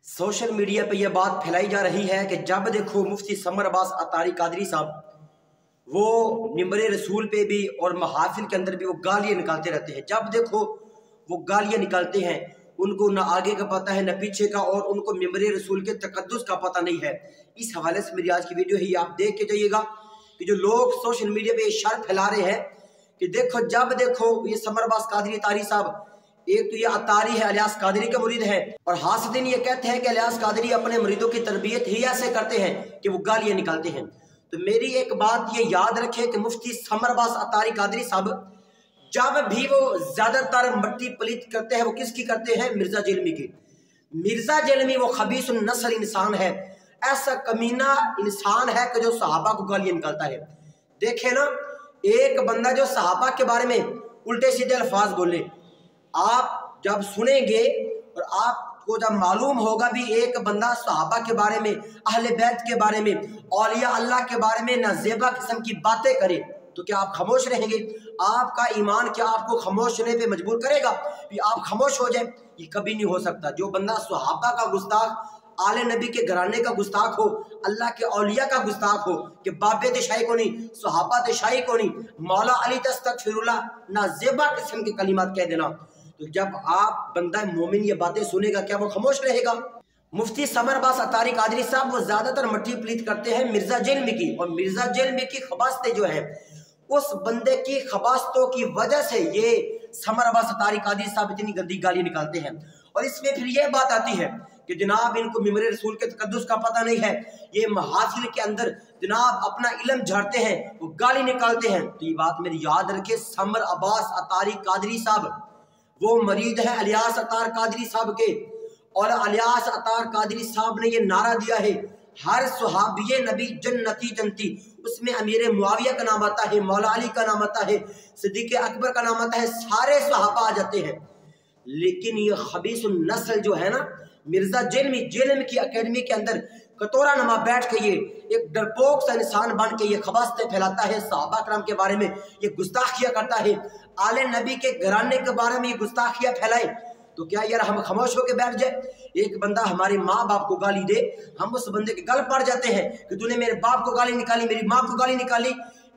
Social media पे यह बात फैलाई जा रही है कि जब देखो मुफ्ती समर अब्बास अतारी कादरी साहब वो मिंबर रसूल पे भी और महाफिल के अंदर भी वो गालियाँ निकालते रहते हैं। जब देखो वो गालियाँ निकालते हैं, उनको ना आगे का पता है ना पीछे का, और उनको मिंबर रसूल के तकद्दुस का पता नहीं है। इस हवाले से मेरी आज की वीडियो है, ये आप देख के जाइएगा कि जो लोग सोशल मीडिया पे शर फैला रहे हैं कि देखो जब देखो ये समर अब्बास कादरी अतारी साहब, एक तो ये अतारी है अलियास कादरी का मुरीद है, और हासिदीन ये कहते हैं कि अलियास कादरी अपने मुरीदों की तरबियत ही ऐसे करते हैं कि वो गालियाँ निकालते हैं। तो मेरी एक बात ये याद रखे कि मुफ्ती समर अब्बास अतारी कादरी साहब जब भी वो ज्यादातर मट्टी पलीत करते हैं, वो किसकी करते हैं? मिर्जा जेलमी की। मिर्जा जेलमी वो खबीस नस्ल इंसान है, ऐसा कमीना इंसान है कि जो सहाबा को गालियाँ निकालता है। देखे ना, एक बंदा जो सहाबा के बारे में उल्टे सीधे अल्फाज बोले, आप जब सुनेंगे और आपको जब मालूम होगा भी एक बंदा सहाबा के बारे में, अहले बैत के बारे में, औलिया अल्लाह के बारे में नाजेबा किस्म की बातें करे, तो क्या आप खामोश रहेंगे? आपका ईमान क्या आपको खामोश होने पे मजबूर करेगा कि आप खामोश हो जाए? ये कभी नहीं हो सकता। जो बंदा सहाबा का गुस्ताख, आले नबी के घराने का गुस्ताख हो, अल्लाह के औलिया का गुस्ताख हो कि बाबे दिशाई को नहीं, सहाबा दिशाई को नहीं, मौला अली तस्तगफिरुल्लाह, नाजेबा किस्म के कलिमात कह देना, तो जब आप बंदा मोमिन ये बातें सुनेगा, क्या वो खामोश रहेगा? मुफ्ती समर अब्बास अतारी कादरी साहब वो ज्यादातर मट्टी प्लीत करते हैं मिर्जा जेलमी की, और मिर्जा जेलमी की खबास्तें जो है, उस बंदे की खबास्तों की वजह से ये समर अब्बास अतारी कादरी साहब इतनी गंदी गाली निकालते हैं। और इसमें फिर ये बात आती है कि जनाब इनको मिंबर रसूल के तकद्दुस का पता नहीं है, ये महाफिल के अंदर जनाब अपना इल्म झाड़ते हैं, वो गाली निकालते हैं। तो ये बात मेरी याद रखे, समर अब्बास अतारी कादरी साहब वो मरीद है अलियास अतार कादरी साहब के, और अलियास अतार कादरी साहब ने ये नारा दिया है, हर सुहाबिये नबी जन्नती जन्नती। उसमें अमीर मुआविया का नाम आता है, मौला अली का नाम आता है, सिद्दीक अकबर का नाम आता है, सारे सहाबा आ जाते हैं। लेकिन ये खबीस नस्ल जो है ना, मिर्जा जेलमी की अकेडमी के अंदर कटोरा नमा बैठ के ये एक डरपोक सा इंसान बन के ये खबास्ते फैलाता है, सहाबा करम के बारे में ये गुस्ताखिया करता है, आले नबी के घराने के बारे में ये गुस्ताखिया फैलाए। तो क्या यार हम खामोश होकर बैठ जाए? एक बंदा हमारे माँ बाप को गाली दे, हम उस बंदे के गल पड़ जाते हैं कि तूने मेरे बाप को गाली निकाली, मेरी माँ को गाली निकाली।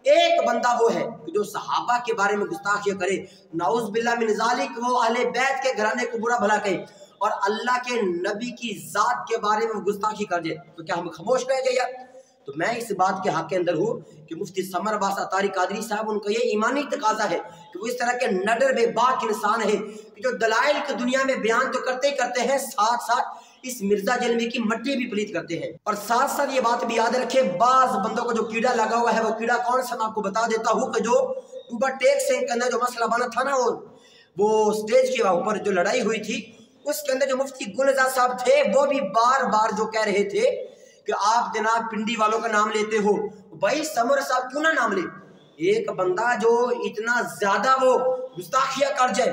एक बंदा वो है कि जो सहाबा के बारे में गुस्ताखिया करे, नाउज़ बिल्लाह मिन ज़ालिक, वो अहले बैत के घराने को बुरा भला कहे और अल्लाह के नबी की जात के बारे में गुस्ताखी कर जाए, तो क्या हम खामोश रह जाए यार? तो मैं इस बात के हक के अंदर हूँ कि मुफ्ती समर अब्बास अतारी कादरी साहब, उनका ये ईमानी तकाजा है कि वो इस तरह के नडर बेबाक इंसान है कि जो दलाइल की दुनिया में बयान तो करते ही करते हैं, साथ साथ इस मिर्जा जेलमी की मट्टी भी पलीत करते हैं। और साथ साथ ये बात भी याद रखे, बाज बंदों को जो कीड़ा लगा हुआ है, वो कीड़ा कौन सा मैं आपको बता देता हूँ कि जो ओवरटेक से के अंदर जो मसला बना था ना, वो स्टेज के ऊपर जो लड़ाई हुई थी, उसके अंदर जो मुफ्ती गुलजार साहब थे, वो भी बार बार जो कह रहे थे कि आप जनाब पिंडी वालों का नाम लेते हो, भाई समर साहब क्यों ना नाम ले? एक बंदा जो इतना ज्यादा वो गुस्ताखिया कर जाए,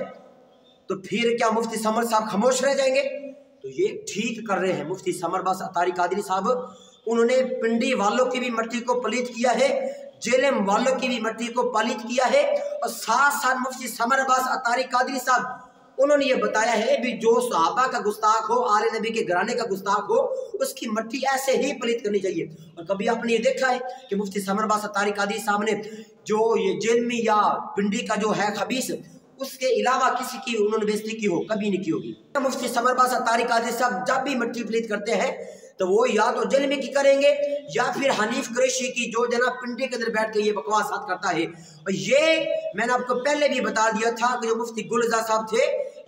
तो फिर क्या मुफ्ती समर साहब खामोश रह जाएंगे? तो ये ठीक कर रहे हैं मुफ्ती समर अब्बास अतारी कादरी साहब। उन्होंने पिंडी वालों की भी मट्टी को पलीत किया है, जेलम वालों की भी मट्टी को पलीत किया है, और साथ साथ मुफ्ती समर अब्बास अतारी कादरी साहब उन्होंने ये बताया है भी जो सहाबा का गुस्ताख हो, आले नबी के घराने का गुस्ताख हो, उसकी मट्टी ऐसे ही पलीत करनी चाहिए। और कभी आपने ये देखा है कि मुफ्ती समर अब्बास अतारी कादरी साहब ने जो ये जेलमी या पिंडी का जो है खबीस, उसके अलावा किसी की उन्होंने बेइज्जती की हो? कभी नहीं की होगी। मुफ्ती समर अब्बास अतारी कादरी साहब जब भी मट्टी पलीत करते हैं तो वो या तो जेलमी की करेंगे या फिर हनीफ कुरैशी की, जो जनाब पिंडी के अंदर बैठ के ये बकवासात करता है। और ये मैंने आपको पहले भी बता दिया था कि जो मुफ्ती गुलजार साहब थे,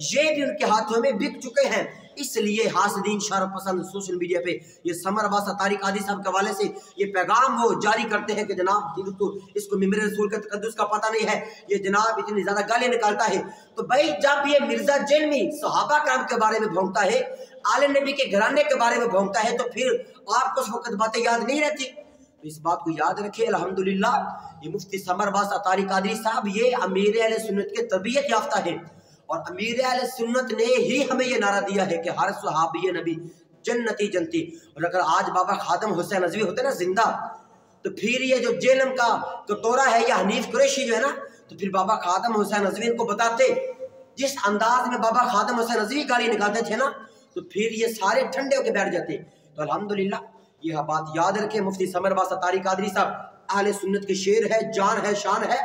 ये भी उनके हाथों में बिक चुके हैं। इसलिए हासिदीन शर्फ पसंद सोशल मीडिया पे ये समर अब्बास अतारी कादरी साहब के हवाले से ये पैगाम वो जारी करते हैं कि जनाब इसको मिंबर रसूल के तकद्दुस का पता नहीं है, ये जनाब इतनी ज्यादा गालियां निकालता है। तो भाई जब ये मिर्जा जेलमी सहाबा करम के बारे में भौंकता है, आले नबी के घराने के बारे में भौंकता है, तो फिर आपको उस वक्त बातें याद नहीं रहती? तो इस बात को याद रखिए। अल्हम्दुलिल्लाह ये मुफ्ती समर अब्बास अतारी कादरी साहब ये अमीर अहले सुन्नत के तरबियत याफ्ता है, और अमीर अहले सुन्नत ने ही हमें ये नारा दिया है कि हर सहाबी नबी जन्नती जन्नती। और अगर आज बाबा खादम हुसैन नजवी होते ना जिंदा, तो फिर ये जो जेलम का कटोरा है या हनीफ कुरैशी जो है ना, तो फिर बाबा खादम हुसैन नजवी को बताते जिस अंदाज में बाबा खादम हुसैन नजवी गाली निकालते थे ना, تو پھر یہ سارے ٹھنڈے ہو کے بیٹھ جاتے۔ تو الحمدللہ یہ بات یاد رکھیں، مفتی سمر عباس اتاری قادری صاحب اہل سنت کے شیر ہے، جان ہے، شان ہے۔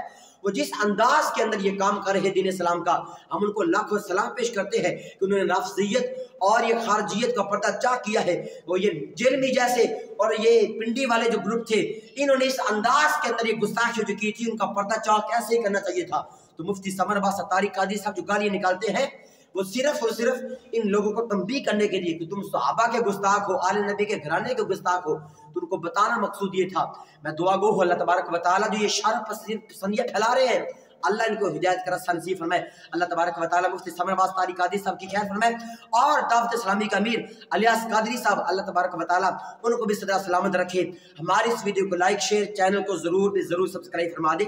وہ جس انداز کے اندر یہ کام کر رہے دین اسلام کا، ہم ان کو لاکھوں سلام پیش کرتے ہیں کہ انہوں نے نافذیت اور یہ خارجیت کا پردہ چاک کیا ہے۔ وہ یہ جیلمی جیسے اور یہ پنڈی والے جو گروپ تھے، انہوں نے اس انداز کے اندر یہ گستاخی جو کی تھی، ان کا پردہ چاک ایسے ہی کرنا چاہیے تھا۔ تو مفتی سمر عباس اتاری قادری صاحب جو گالیاں نکالتے ہیں، وہ صرف اور صرف ان لوگوں کو تنبیہ کرنے کے لیے کہ تم صحابہ کے گستاخ ہو، آل نبی کے گھرانے کے گستاخ ہو، تو ان کو بتانا مقصود یہ تھا۔ میں دعا گو ہوں اللہ تبارک و تعالیٰ جو یہ شر پسندیت پھیلا رہے ہیں، اللہ ان کو ہدایت کا راستہ نصیب فرمائے۔ اللہ تبارک و تعالیٰ مفتی سمر عباس اتاری قادری صاحب کی خیر فرمائے، اور دعوت اسلامی کا امیر الیاس قادری صاحب، اللہ تبارک و تعالیٰ ان کو بھی صدا سلامت رکھے۔ ہماری اس ویڈیو کو لائک، شیئر، چینل کو ضرور سبسکرائب فرما دے۔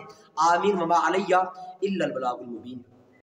آمین وما علیہ الا البلاغ المبین۔